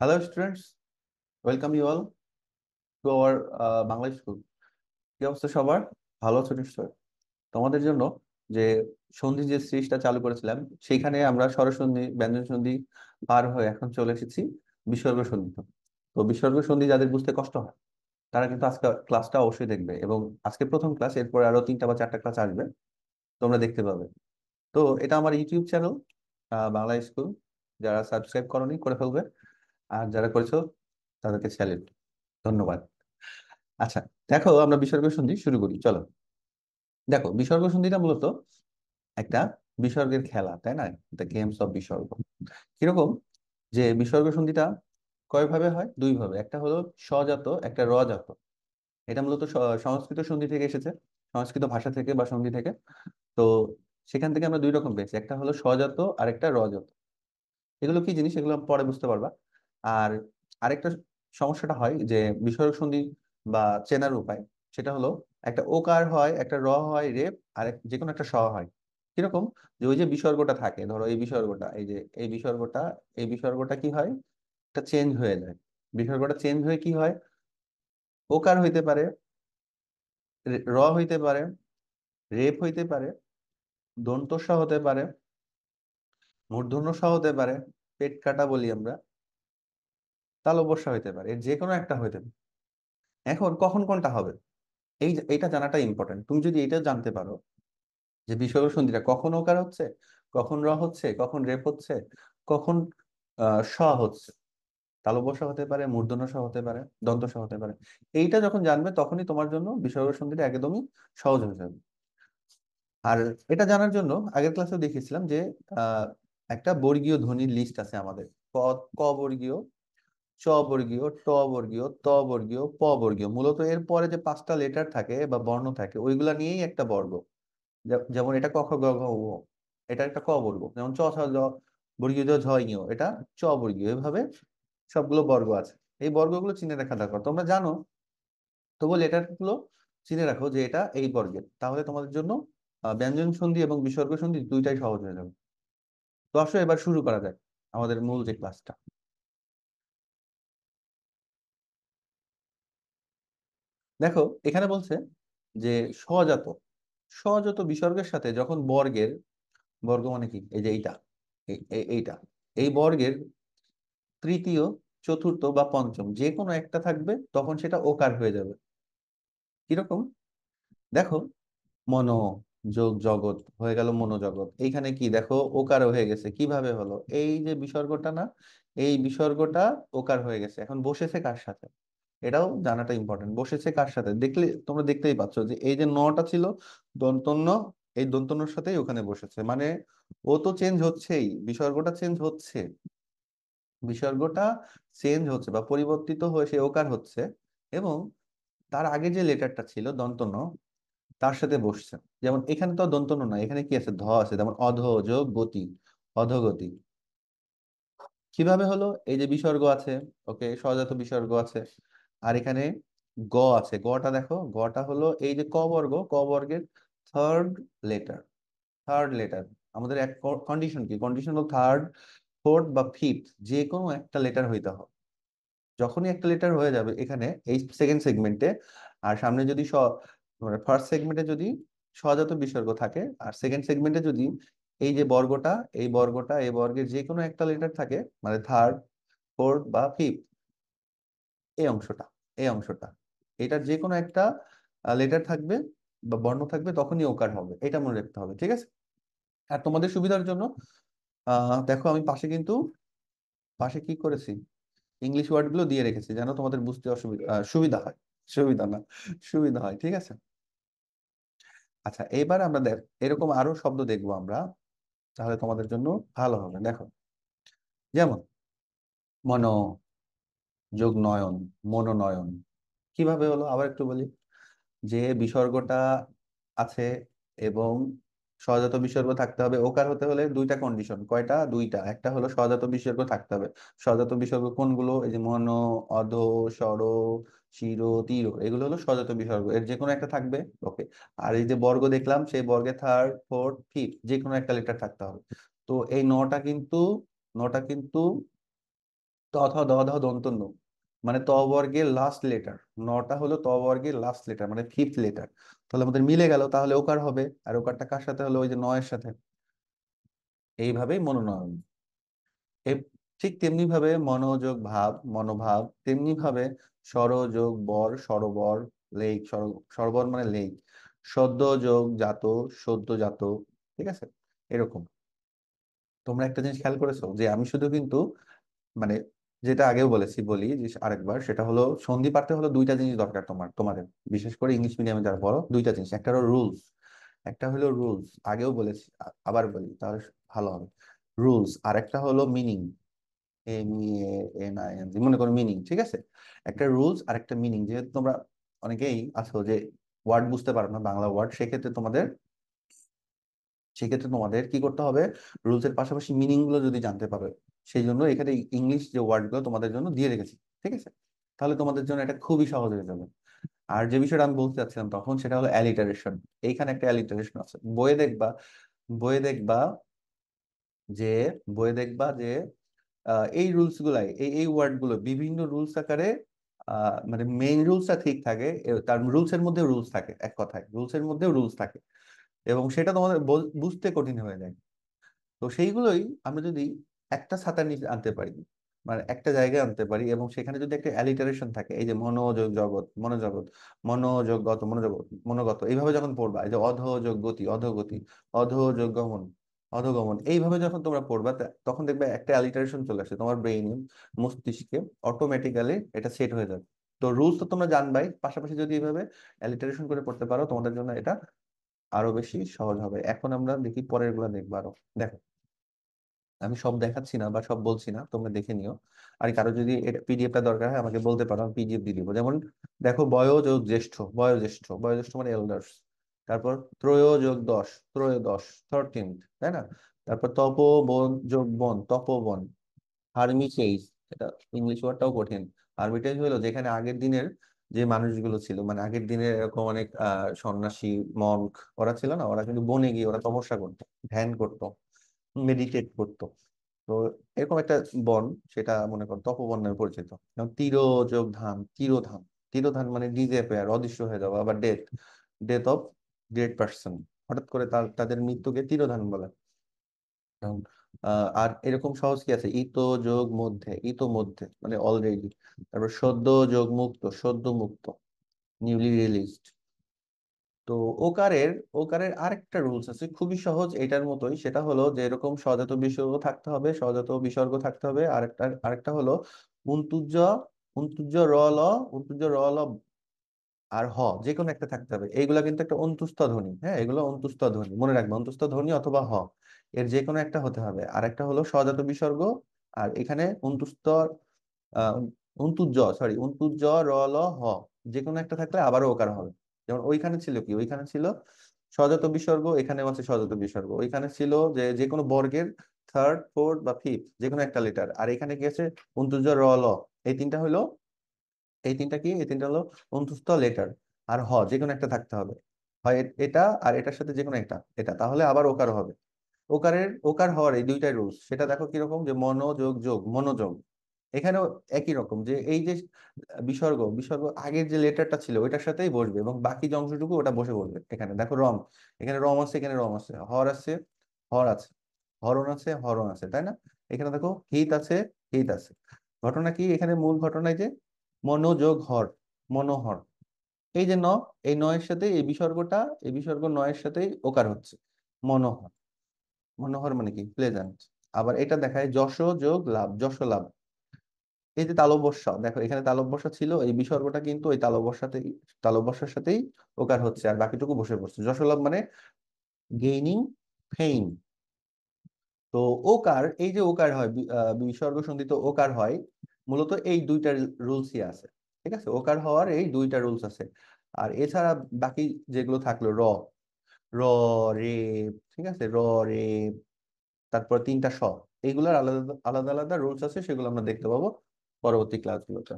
Hello students, welcome you all to our Bangla school. কি অবস্থা সবার? ভালো আছো নিশ্চয়। তোমাদের জন্য যে সন্ধি যে সিরিজটা চালু করেছিলাম, সেইখানে আমরা স্বরসন্ধি ব্যঞ্জন সন্ধি পার হয়ে এখন চলে এসেছি বিসর্গ সন্ধি। তো বিসর্গ সন্ধি যাদের বুঝতে কষ্ট হয় তারা কিন্তু আজকে ক্লাসটা অবশ্যই দেখবে, এবং আজকে প্রথম ক্লাস, এরপরে আরো 3টা বা 4টা ক্লাস আসবে, তোমরা দেখতে পাবে। তো এটা আমার ইউটিউব চ্যানেল বাংলা স্কুল। যারা সাবস্ক্রাইব করনি করে ফেলবে, আর যারা করেছো তাদেরকে স্যালুট, ধন্যবাদ। আচ্ছা, দেখো আমরা বিসর্গ সন্ধি শুরু করি, চলো। দেখো, বিসর্গ সন্ধিটা মূলত একটা বিসর্গের খেলা, তাই না? দ্য গেমস অফ বিসর্গ। কিরকম, যে বিসর্গ সন্ধিটা কয় ভাবে হয়? দুই ভাবে, একটা হলো স্বজাত, একটা রজাত। এটা মূলত সংস্কৃত সন্ধি থেকে এসেছে, সংস্কৃত ভাষা থেকে বা সন্ধি থেকে। তো সেখান থেকে আমরা দুই রকম পেয়েছি, একটা হলো স্বজাত আর একটা রজাত। এগুলো কি জিনিস, এগুলো পরে বুঝতে পারবা। আর আরেকটা সমস্যাটা হয় যে বিসর্গ সন্ধি বা চেনার উপায়, সেটা হলো একটা ওকার হয়, একটা র হয় রেপ, আর যে কোনো একটা স হয়। কিরকম, যে ওই যে বিসর্গটা থাকে, ধরো এই বিসর্গটা, এই যে এই বিসর্গটা, এই বিসর্গটা কি হয়, একটা চেঞ্জ হয়ে যায়। বিসর্গটা চেঞ্জ হয়ে কি হয়, ওকার হইতে পারে, র হইতে পারে, রেপ হইতে পারে, দন্ত স হতে পারে, মূর্ধন্য স হতে পারে, পেট কাটা বলি আমরা, তালব্য স হইতে পারে, এর যে কোনো একটা হইতে পারে। এখন কখন কোনটা হবে, এইটা জানাটা ইম্পর্টেন্ট। তুমি যদি এটা জানতে পারো যে বিসর্গ সন্ধিটা কখন ওকার হচ্ছে, কখন র হচ্ছে, কখন রেপ হচ্ছে, কখন স হচ্ছে, তালব্য স হতে পারে, মূর্ধন্য স হতে পারে, দন্ত স হতে পারে, এইটা যখন জানবে তখনই তোমার জন্য বিসর্গ সন্ধিটা একদমই সহজ হয়ে যাবে। আর এটা জানার জন্য আগের ক্লাসেও দেখিয়েছিলাম যে আহ একটা বর্গীয় ধ্বনির লিস্ট আছে আমাদের। ক, ক বর্গীয়, চ বর্গীয়, ট বর্গীয়, ত বর্গীয়, প বর্গীয়। মূলত এর পরে যে 5টা লেটার থাকে বা বর্ণ থাকে, ওইগুলা নিয়েই একটা বর্গ। যেমন এটা ক খ গ ঘ ঙ, এটা একটা ক বর্গ। যেমন চ ছ জ বর্গীয়, জ ঝ ঞ, এটা চ বর্গীয়। এভাবে সবগুলো বর্গ আছে। এই বর্গগুলো চিনে রাখা দরকার, তোমরা জানো, তবু লেটার গুলো চিনে রাখো যে এটা এই বর্গের, তাহলে তোমাদের জন্য ব্যঞ্জন সন্ধি এবং বিসর্গ সন্ধি দুইটাই সহজ হয়ে যাবে। তো আসো এবার শুরু করা যায় আমাদের মূল যে ক্লাসটা। দেখো, এখানে বলছে যে স্বজাত, স্বজাত বিসর্গের সাথে যখন বর্গের, বর্গ মানে কি, এই যে এইটা, এইটা, এই বর্গের তৃতীয়, চতুর্থ বা পঞ্চম যে কোনো একটা থাকবে, তখন সেটা ওকার হয়ে যাবে। কিরকম, দেখো, মনো যোগ জগৎ হয়ে গেল মনোজগৎ। এইখানে কি দেখো, ওকার হয়ে গেছে। কিভাবে হলো, এই যে বিসর্গটা না, এই বিসর্গটা ওকার হয়ে গেছে। এখন বসেছে কার সাথে, এটাও জানাটা ইম্পর্টেন্ট। বসেছে কার সাথে, দেখলে তোমরা দেখতেই পাচ্ছ যে এই যে নটা ছিল দন্তন্য, এই দন্তন্যর সাথেই ওখানে বসেছে। মানে ও তো চেঞ্জ হচ্ছেই, বিসর্গটা চেঞ্জ হচ্ছে, বিসর্গটা চেঞ্জ হচ্ছে বা পরিবর্তিত হয়ে সে ওকার হচ্ছে, এবং তার আগে যে লেটারটা ছিল দন্তন্য, তার সাথে বসছে। যেমন এখানে তো দন্তন্য না, এখানে কি আছে, ধ আছে। যেমন অধ যোগ গতি, অধোগতি। কিভাবে হলো, এই যে বিসর্গ আছে, ওকে, সজাত বিসর্গ আছে, আর এখানে গ আছে। গটা দেখো, গটা হলো এই যে ক বর্গ, ক বর্গের থার্ড লেটার, থার্ড লেটার। আমাদের এক কন্ডিশন কি, কন্ডিশন হলো থার্ড, ফোর্থ বা ফিফথ যে কোনো একটা লেটার হইতে হবে। যখনই একটা লেটার হয়ে যাবে এখানে এই সেকেন্ড সেগমেন্টে, আর সামনে যদি মানে ফার্স্ট সেগমেন্টে যদি স্বজাত বিসর্গ থাকে, আর সেকেন্ড সেগমেন্টে যদি এই যে বর্গটা, এই বর্গটা, এই বর্গের যে কোনো একটা লেটার থাকে, মানে থার্ড, ফোর্থ বা ফিফথ, এই অংশটা, এই অংশটা, এটার যে কোনো একটা লেটার থাকবে বা বর্ণ থাকবে, তখনই ওকার হবে। এটা মনে রাখতে হবে, ঠিক আছে? আর তোমাদের সুবিধার জন্য দেখো আমি পাশে কিন্তু, পাশে কি করেছি, ইংলিশ ওয়ার্ড গুলো দিয়ে রেখেছি, যেন তোমাদের বুঝতে অসুবিধা সুবিধা হয়, সুবিধা না, সুবিধা হয়, ঠিক আছে? আচ্ছা, এবার আমরা এরকম আরো শব্দ দেখবো আমরা, তাহলে তোমাদের জন্য ভালো হবে। দেখো, যেমন মন যোগ নয়ন, মনোনয়ন। কিভাবে হলো আবার একটু বলি, যে বিসর্গটা আছে এবং সহজাত বিসর্গ থাকতে হবে। ওকার হতে হলে দুইটা কন্ডিশন, কয়টা, দুইটা। একটা হলো সহজাত বিসর্গ থাকতে হবে। সহজাত বিসর্গ কোনগুলো, এই যে মনো, অধো, স্বর, শিরো, তীর, এগুলো হলো সহজাত বিসর্গ, এর যে কোনো একটা থাকবে, ওকে। আর এই যে বর্গ দেখলাম, সেই বর্গে থার্ড, ফোর্থ, ফিফথ যে কোনো একটা লেটার থাকতে হবে। তো এই নটা কিন্তু, নটা কিন্তু ত থ দ ধ দন্ত ন, মানে ত বর্গের লাস্ট লেটার। নটা হলো ত বর্গের লাস্ট লেটার, মানে ফিফথ লেটার। তাহলে আমাদের মিলে গেল, তাহলে ওকার হবে। আর ওকারটা কার সাথে হলো? ওই যে নয়ের সাথে। এইভাবেই মনোনয়ন। এ- ঠিক তেমনি ভাবে মনোযোগ ভাব, মনোভাব, তেমনি ভাবে স্বর যোগ বর, স্বরবর, লেখ, স্বরবর মানে লেখ, সদ্য যোগ জাত, সদ্য জাত। ঠিক আছে? এরকম। তোমরা একটা জিনিস খেয়াল করেছো যে আমি শুধু কিন্তু মানে যেটা আগেও বলেছি, বলি যে আরেকবার, সেটা হলো সন্ধি পাঠতে হলো দুইটা জিনিস দরকার তোমাদের, বিশেষ করে ইংলিশ মিডিয়ামে যারা পড়ো। দুইটা জিনিস, একটা হলো রুলস, একটা হলো রুলস, আগেও বলেছি, আবার বলি তাহলে ভালো হবে। রুলস, আর একটা হলো মিনিং। MINING, মনে করো মিনিং। ঠিক আছে? একটা রুলস আর একটা মিনিং। যেহেতু তোমরা অনেকেই আছো যে ওয়ার্ড বুঝতে পারো না, বাংলা ওয়ার্ড, সেক্ষেত্রে তোমাদের কি করতে হবে? রুলস এর পাশাপাশি মিনিং গুলো যদি জানতে পারো, সেই জন্য এখানে ইংলিশ যে ওয়ার্ড গুলো তোমাদের জন্য দিয়ে রেখেছি। ঠিক আছে? তাহলে তোমাদের জন্য এটা খুবই সহজ হয়ে যাবে। আর যে বিষয়টা আমি বলতে চাচ্ছিলাম তখন, সেটা হলো অ্যালিটারেশন। এইখানে একটা অ্যালিটারেশন আছে, বইয়ে দেখবা যে বইয়ে দেখবা যে এই রুলস গুলাই, এই ওয়ার্ড গুলো বিভিন্ন রুলস আকারে, মানে মেইন রুলসটা ঠিক থাকে, তার রুলস এর মধ্যে রুলস থাকে, এক কথায় রুলস এর মধ্যেও রুলস থাকে, এবং সেটা তোমাদের বুঝতে কঠিন হয়ে যায়। তো সেইগুলোই আমরা যদি একটা ছাতার নিচে আনতে পারি, মানে একটা জায়গায় আনতে পারি, এবং সেখানে যদি একটা অ্যালিটারেশন থাকে, এই যে মনোযোগ জগৎ, মনোজগৎ, মনোযোগগত, মনোজগৎ, মনোগত, এইভাবে যখন পড়বা, এই যে অধোযোগ গতি, অধোগতি, অধোযোগ গমন, অধোগমন, এইভাবে যখন তোমরা পড়বা, তখন দেখবে একটা অ্যালিটারেশন চলে আসে তোমার ব্রেইনে, মস্তিষ্কে, অটোমেটিক্যালি এটা সেট হয়ে যাবে। তো রুলস তো তোমরা জানবাই, পাশাপাশি যদি এইভাবে অ্যালিটারেশন করে পড়তে পারো, তোমাদের জন্য এটা আরো বেশি সহজ হবে। এখন আমরা দেখি পরের গুলা দেখবো আরো। দেখো, আমি সব দেখাচ্ছি না বা সব বলছি না, তোমরা দেখে নিও। আর কারো যদি এটা পিডিএফটা দরকার হয় আমাকে বলতে পারো, আমি পিডিএফ দিয়ে দিব। যেমন দেখো, বয়োযোগ জ্যেষ্ঠ, বয়োজ্যেষ্ঠ, বয়োজ্যেষ্ঠ মানে এল্ডার্স। তারপর ত্রয়োযোগ দশ, ত্রয়োদশ, 13, তাই না? তারপর তপোবন যোগ বন, তপোবন। হারমিটেজ, এটা ইংলিশ ওয়ার্ডটাও কঠিন। হারমিটেজ হলো যেখানে আগের দিনের যে মানুষগুলো ছিল, মানে আগের দিনের এরকম অনেক সন্ন্যাসী, মঙ্ক, ওরা ছিল না, ওরা কিন্তু বনে গিয়ে ওরা তপস্যা করতো, ধ্যান করতো, মেডিটেট করতো। তো এরকম একটা বন, সেটা মনে করো তপবন নামে পরিচিত। যেমন তিরোযোগ ধাম, তিরোধাম। তিরোধান মানে ডিজেপিয়ার, অদৃশ্য হয়ে যাওয়া, আবার death, death of great person, হঠাৎ করে তাদের মৃত্যুকে তিরোধান বলে। যেমন, আর এরকম সহজ কি আছে? ইতো যোগ মধ্যে, ইতো মধ্যে মানে অলরেডি। তারপর সদ্য যোগ মুক্ত, সদ্য মুক্ত, নিউলি রিলিজড। তো ওকারের ওকারের আরেকটা রুলস আছে, খুবই সহজ এটার মতোই। সেটা হলো যে এরকম সজাত বিসর্গ থাকতে হবে, সজাত বিসর্গ থাকতে হবে। আরেকটা হলো উন্তুজ, উন্তুজ র ল, উন্তুজ র ল আর হ, যে কোনো একটা থাকতে হবে। এইগুলা কিন্তু একটা অন্তুস্থ ধ্বনি, হ্যাঁ, এগুলো অন্তুস্থ ধ্বনি, মনে রাখবে, অন্তুস্থ ধ্বনি অথবা হ, এর যে কোনো একটা হতে হবে। আর একটা হলো সজাত বিসর্গ। আর এখানে অন্তুস্থ, আহ উন্তুজ র ল হ, যে কোনো একটা থাকলে আবারও ওকার হবে। যেমন ওইখানে ছিল কি, ওইখানে ছিল সজাত বিসর্গ, এখানেও আছে সজাত বিসর্গ। ওইখানে ছিল যে যে কোনো বর্গের থার্ড, ফোর্থ বা ফিফথ যে কোনো একটা লেটার। আর এখানে কি আছে? উন্তুজ র ল। এই তিনটা হলো, এই তিনটা হলো অন্তুস্থ লেটার। আর হ, যে কোনো একটা থাকতে হবে, হয় এটা আর এটার সাথে যে কোনো একটা, এটা তাহলে আবার ওকার হবে। ওকার হওয়ার এই দুইটাই রুলস, সেটা দেখো কিরকম, যে মনোযোগ যোগ, মনোযোগ। এখানেও একই রকম, যে এই যে বিসর্গ আগের যে লেটারটা ছিল ওইটার সাথেই বসবে, এবং বাকি যে অংশটুকু ওটা বসে পড়বে। এখানে দেখো রম, এখানে রম আছে, এখানে রম আছে, হর আছে, হর আছে, হরণ আছে, হরণ আছে, তাই না? এখানে দেখো হিত আছে, হিত আছে। ঘটনা কি এখানে? মূল ঘটনায় যে মনোযোগ হর, মনোহর। এই যে এই নয়ের সাথে এই বিসর্গটা, এই বিসর্গ নয়ের সাথেই ওকার হচ্ছে, মনোহর। মনোহর মানে কি? প্লেজেন্ট। আবার এটা দেখায় যশ যোগ লাভ, যশ লাভ। এই যে তালব্যস্যা, দেখো এখানে তালব্যস্যা ছিল, এই বিসর্গটা কিন্তু ওই তালব্যস্যার সাথেই ওকার হচ্ছে, আর বাকিটুকু বসে পড়ছে। যশ লাভ মানে গেইনিং ফেইম। তো ওকার, এই যে ওকার হয়, বিসর্গ সন্ধিত ওকার হয়, মূলত এই দুইটা রুলসই আছে। ঠিক আছে? ওকার হওয়ার এই দুইটা রুলস আছে। আর এছাড়া বাকি যেগুলো থাকলো, র, রে, ঠিক আছে, র, রে, তারপর তিনটা এইগুলোর আলাদা আলাদা আলাদা রুলস আছে, সেগুলো আমরা দেখতে পাবো পরবর্তী ক্লাসগুলোতে।